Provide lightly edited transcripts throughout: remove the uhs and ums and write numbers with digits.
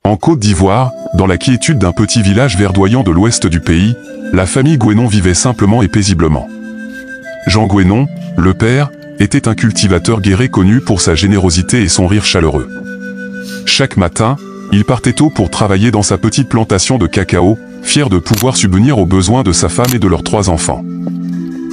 En Côte d'Ivoire, dans la quiétude d'un petit village verdoyant de l'ouest du pays, la famille Gouénon vivait simplement et paisiblement. Jean Gouénon, le père, était un cultivateur guerrier connu pour sa générosité et son rire chaleureux. Chaque matin, il partait tôt pour travailler dans sa petite plantation de cacao, fier de pouvoir subvenir aux besoins de sa femme et de leurs 3 enfants.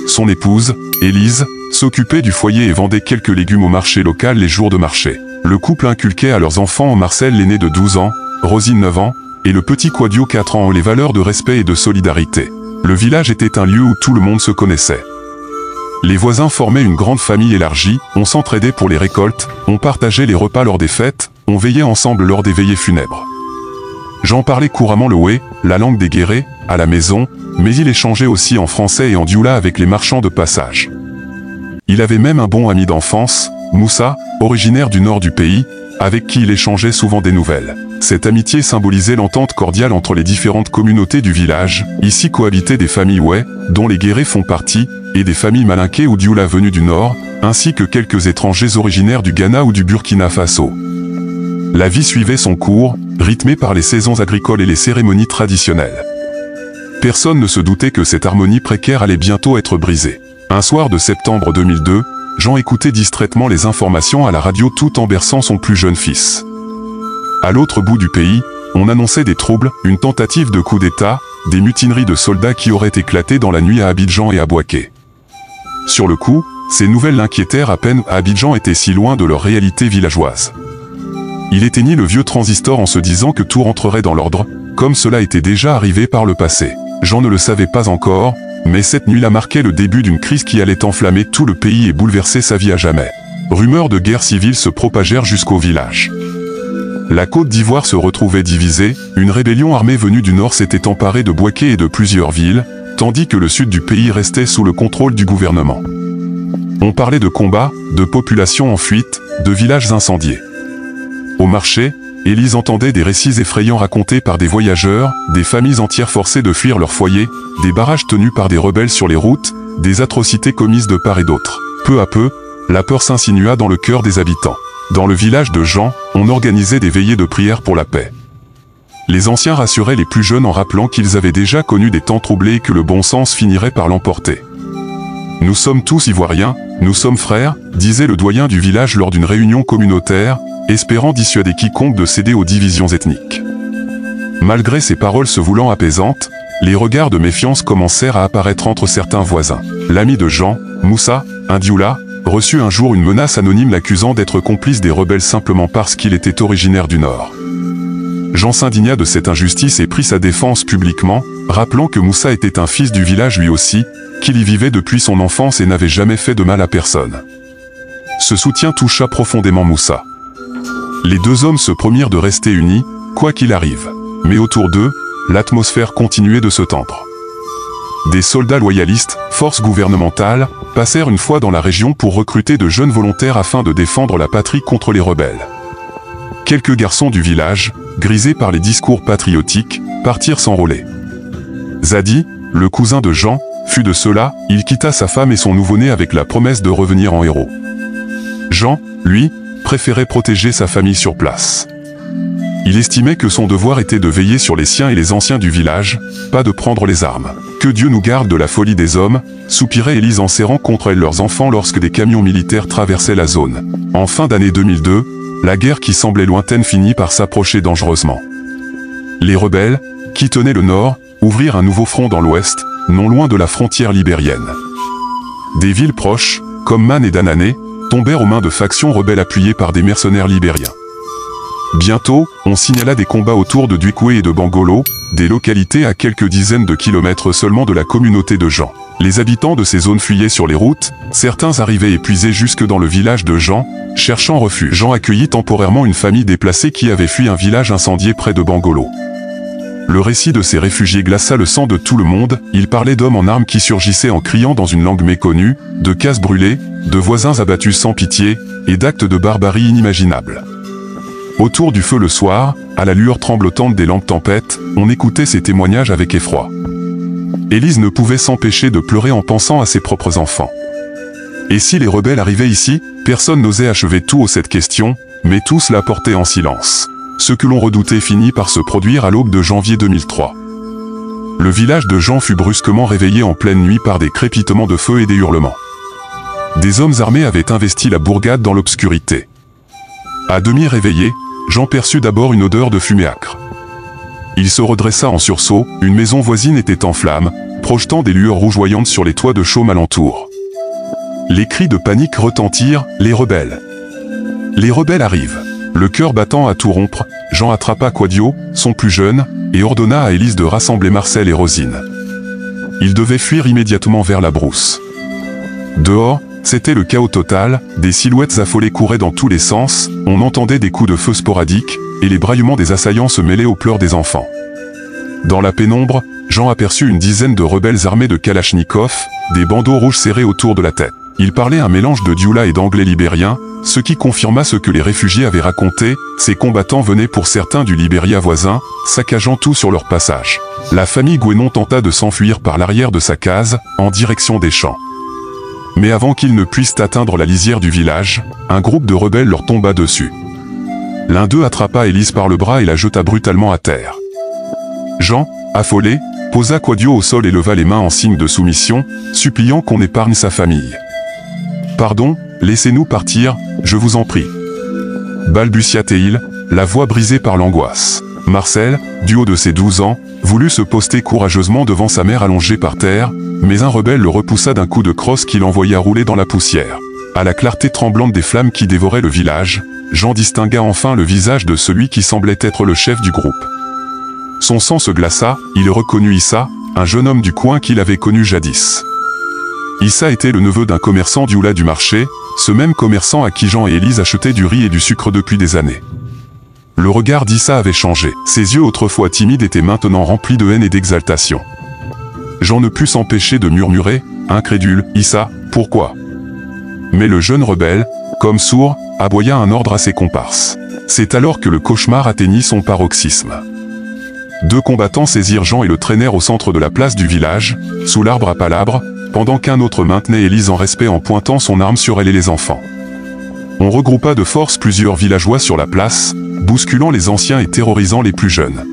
Son épouse, Élise, s'occupait du foyer et vendait quelques légumes au marché local les jours de marché. Le couple inculquait à leurs enfants Marcel l'aîné de 12 ans, Rosine 9 ans, et le petit Quadio 4 ans les valeurs de respect et de solidarité. Le village était un lieu où tout le monde se connaissait. Les voisins formaient une grande famille élargie, on s'entraidait pour les récoltes, on partageait les repas lors des fêtes, on veillait ensemble lors des veillées funèbres. Jean parlait couramment le wé, la langue des guérés, à la maison, mais il échangeait aussi en français et en dioula avec les marchands de passage. Il avait même un bon ami d'enfance, Moussa, originaire du nord du pays, avec qui il échangeait souvent des nouvelles. Cette amitié symbolisait l'entente cordiale entre les différentes communautés du village. Ici cohabitaient des familles Wé, dont les guérés font partie, et des familles Malinké ou Dioula venues du nord, ainsi que quelques étrangers originaires du Ghana ou du Burkina Faso. La vie suivait son cours, rythmée par les saisons agricoles et les cérémonies traditionnelles. Personne ne se doutait que cette harmonie précaire allait bientôt être brisée. Un soir de septembre 2002, Jean écoutait distraitement les informations à la radio tout en berçant son plus jeune fils. À l'autre bout du pays, on annonçait des troubles, une tentative de coup d'État, des mutineries de soldats qui auraient éclaté dans la nuit à Abidjan et à Bouaké. Sur le coup, ces nouvelles l'inquiétèrent à peine Abidjan était si loin de leur réalité villageoise. Il éteignit le vieux transistor en se disant que tout rentrerait dans l'ordre, comme cela était déjà arrivé par le passé. Jean ne le savait pas encore, mais cette nuit-là marquait le début d'une crise qui allait enflammer tout le pays et bouleverser sa vie à jamais. Rumeurs de guerre civile se propagèrent jusqu'au village. La Côte d'Ivoire se retrouvait divisée, une rébellion armée venue du nord s'était emparée de Bouaké et de plusieurs villes, tandis que le sud du pays restait sous le contrôle du gouvernement. On parlait de combats, de populations en fuite, de villages incendiés. Au marché, Élise entendait des récits effrayants racontés par des voyageurs, des familles entières forcées de fuir leur foyer, des barrages tenus par des rebelles sur les routes, des atrocités commises de part et d'autre. Peu à peu, la peur s'insinua dans le cœur des habitants. Dans le village de Jean, on organisait des veillées de prière pour la paix. Les anciens rassuraient les plus jeunes en rappelant qu'ils avaient déjà connu des temps troublés et que le bon sens finirait par l'emporter. « Nous sommes tous Ivoiriens, nous sommes frères », disait le doyen du village lors d'une réunion communautaire, espérant dissuader quiconque de céder aux divisions ethniques. Malgré ces paroles se voulant apaisantes, les regards de méfiance commencèrent à apparaître entre certains voisins. L'ami de Jean, Moussa, un dioula, reçut un jour une menace anonyme l'accusant d'être complice des rebelles simplement parce qu'il était originaire du Nord. Jean s'indigna de cette injustice et prit sa défense publiquement, rappelant que Moussa était un fils du village lui aussi, qu'il y vivait depuis son enfance et n'avait jamais fait de mal à personne. Ce soutien toucha profondément Moussa. Les deux hommes se promirent de rester unis, quoi qu'il arrive. Mais autour d'eux, l'atmosphère continuait de se tendre. Des soldats loyalistes, forces gouvernementales, passèrent une fois dans la région pour recruter de jeunes volontaires afin de défendre la patrie contre les rebelles. Quelques garçons du village, grisés par les discours patriotiques, partirent s'enrôler. Zadi, le cousin de Jean, fut de ceux-là, il quitta sa femme et son nouveau-né avec la promesse de revenir en héros. Jean, lui, préférait protéger sa famille sur place. Il estimait que son devoir était de veiller sur les siens et les anciens du village, pas de prendre les armes. Que Dieu nous garde de la folie des hommes, soupirait Élise en serrant contre elle leurs enfants lorsque des camions militaires traversaient la zone. En fin d'année 2002, la guerre qui semblait lointaine finit par s'approcher dangereusement. Les rebelles, qui tenaient le nord, ouvrirent un nouveau front dans l'ouest, non loin de la frontière libérienne. Des villes proches, comme Man et Danané, tombèrent aux mains de factions rebelles appuyées par des mercenaires libériens. Bientôt, on signala des combats autour de Duikwe et de Bangolo, des localités à quelques dizaines de kilomètres seulement de la communauté de Jean. Les habitants de ces zones fuyaient sur les routes, certains arrivaient épuisés jusque dans le village de Jean, cherchant refuge. Jean accueillit temporairement une famille déplacée qui avait fui un village incendié près de Bangolo. Le récit de ces réfugiés glaça le sang de tout le monde, il parlait d'hommes en armes qui surgissaient en criant dans une langue méconnue, de cases brûlées, de voisins abattus sans pitié, et d'actes de barbarie inimaginables. Autour du feu le soir, à la lueur tremblotante des lampes tempêtes, on écoutait ces témoignages avec effroi. Élise ne pouvait s'empêcher de pleurer en pensant à ses propres enfants. Et si les rebelles arrivaient ici, personne n'osait achever tout haut cette question, mais tous la portaient en silence. Ce que l'on redoutait finit par se produire à l'aube de janvier 2003. Le village de Jean fut brusquement réveillé en pleine nuit par des crépitements de feu et des hurlements. Des hommes armés avaient investi la bourgade dans l'obscurité. À demi réveillé, Jean perçut d'abord une odeur de fumée âcre. Il se redressa en sursaut, une maison voisine était en flammes, projetant des lueurs rougeoyantes sur les toits de chaume alentour. Les cris de panique retentirent, les rebelles. Les rebelles arrivent. Le cœur battant à tout rompre, Jean attrapa Quadio, son plus jeune, et ordonna à Élise de rassembler Marcel et Rosine. Ils devaient fuir immédiatement vers la brousse. Dehors, c'était le chaos total, des silhouettes affolées couraient dans tous les sens, on entendait des coups de feu sporadiques, et les braillements des assaillants se mêlaient aux pleurs des enfants. Dans la pénombre, Jean aperçut une dizaine de rebelles armés de kalachnikov, des bandeaux rouges serrés autour de la tête. Ils parlaient un mélange de dioula et d'anglais libérien, ce qui confirma ce que les réfugiés avaient raconté, ces combattants venaient pour certains du Libéria voisin, saccageant tout sur leur passage. La famille Gouénon tenta de s'enfuir par l'arrière de sa case, en direction des champs. Mais avant qu'ils ne puissent atteindre la lisière du village, un groupe de rebelles leur tomba dessus. L'un d'eux attrapa Élise par le bras et la jeta brutalement à terre. Jean, affolé, posa Quadio au sol et leva les mains en signe de soumission, suppliant qu'on épargne sa famille. « Pardon, laissez-nous partir, je vous en prie. » balbutia-t-il, la voix brisée par l'angoisse. Marcel, du haut de ses 12 ans, voulut se poster courageusement devant sa mère allongée par terre, mais un rebelle le repoussa d'un coup de crosse qui l'envoya rouler dans la poussière. À la clarté tremblante des flammes qui dévoraient le village, Jean distingua enfin le visage de celui qui semblait être le chef du groupe. Son sang se glaça, il reconnut Issa, un jeune homme du coin qu'il avait connu jadis. Issa était le neveu d'un commerçant du Oula du marché, ce même commerçant à qui Jean et Élise achetaient du riz et du sucre depuis des années. Le regard d'Issa avait changé, ses yeux autrefois timides étaient maintenant remplis de haine et d'exaltation. Jean ne put s'empêcher de murmurer, incrédule, « Issa, pourquoi ?» Mais le jeune rebelle, comme sourd, aboya un ordre à ses comparses. C'est alors que le cauchemar atteignit son paroxysme. Deux combattants saisirent Jean et le traînèrent au centre de la place du village, sous l'arbre à palabres, pendant qu'un autre maintenait Élise en respect en pointant son arme sur elle et les enfants. On regroupa de force plusieurs villageois sur la place, bousculant les anciens et terrorisant les plus jeunes.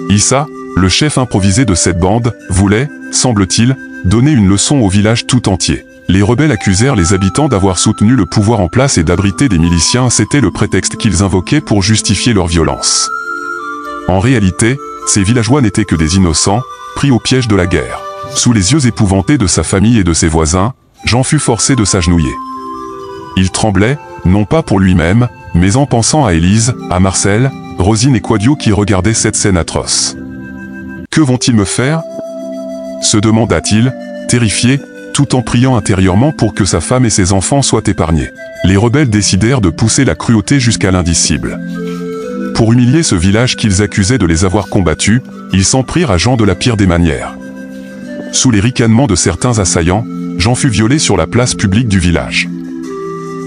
Issa, le chef improvisé de cette bande, voulait, semble-t-il, donner une leçon au village tout entier. Les rebelles accusèrent les habitants d'avoir soutenu le pouvoir en place et d'abriter des miliciens, c'était le prétexte qu'ils invoquaient pour justifier leur violence. En réalité, ces villageois n'étaient que des innocents, pris au piège de la guerre. Sous les yeux épouvantés de sa famille et de ses voisins, Jean fut forcé de s'agenouiller. Il tremblait, non pas pour lui-même, mais en pensant à Élise, à Marcel, Rosine et Quadio qui regardaient cette scène atroce. « Que vont-ils me faire ?» se demanda-t-il, terrifié, tout en priant intérieurement pour que sa femme et ses enfants soient épargnés. Les rebelles décidèrent de pousser la cruauté jusqu'à l'indicible. Pour humilier ce village qu'ils accusaient de les avoir combattus, ils s'en prirent à Jean de la pire des manières. Sous les ricanements de certains assaillants, Jean fut violé sur la place publique du village.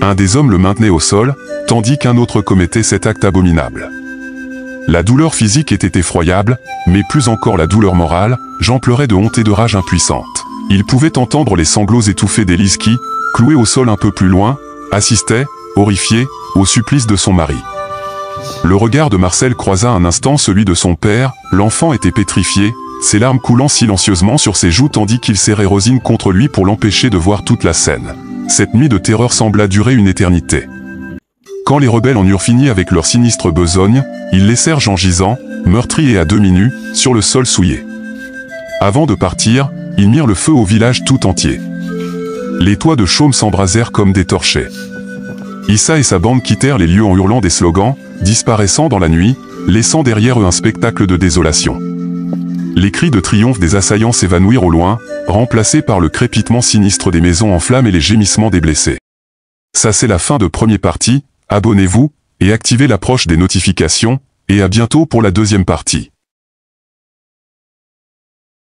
Un des hommes le maintenait au sol, tandis qu'un autre commettait cet acte abominable. La douleur physique était effroyable, mais plus encore la douleur morale, Jean pleurait de honte et de rage impuissante. Il pouvait entendre les sanglots étouffés d'Élise qui, clouée au sol un peu plus loin, assistait, horrifiée, au supplice de son mari. Le regard de Marcel croisa un instant celui de son père, l'enfant était pétrifié, ses larmes coulant silencieusement sur ses joues tandis qu'il serrait Rosine contre lui pour l'empêcher de voir toute la scène. Cette nuit de terreur sembla durer une éternité. Quand les rebelles en eurent fini avec leur sinistre besogne, ils laissèrent Jean gisant, meurtri et à demi nu, sur le sol souillé. Avant de partir, ils mirent le feu au village tout entier. Les toits de chaume s'embrasèrent comme des torchets. Issa et sa bande quittèrent les lieux en hurlant des slogans, disparaissant dans la nuit, laissant derrière eux un spectacle de désolation. Les cris de triomphe des assaillants s'évanouirent au loin, remplacés par le crépitement sinistre des maisons en flammes et les gémissements des blessés. Ça c'est la fin de première partie, abonnez-vous, et activez l'approche des notifications, et à bientôt pour la deuxième partie.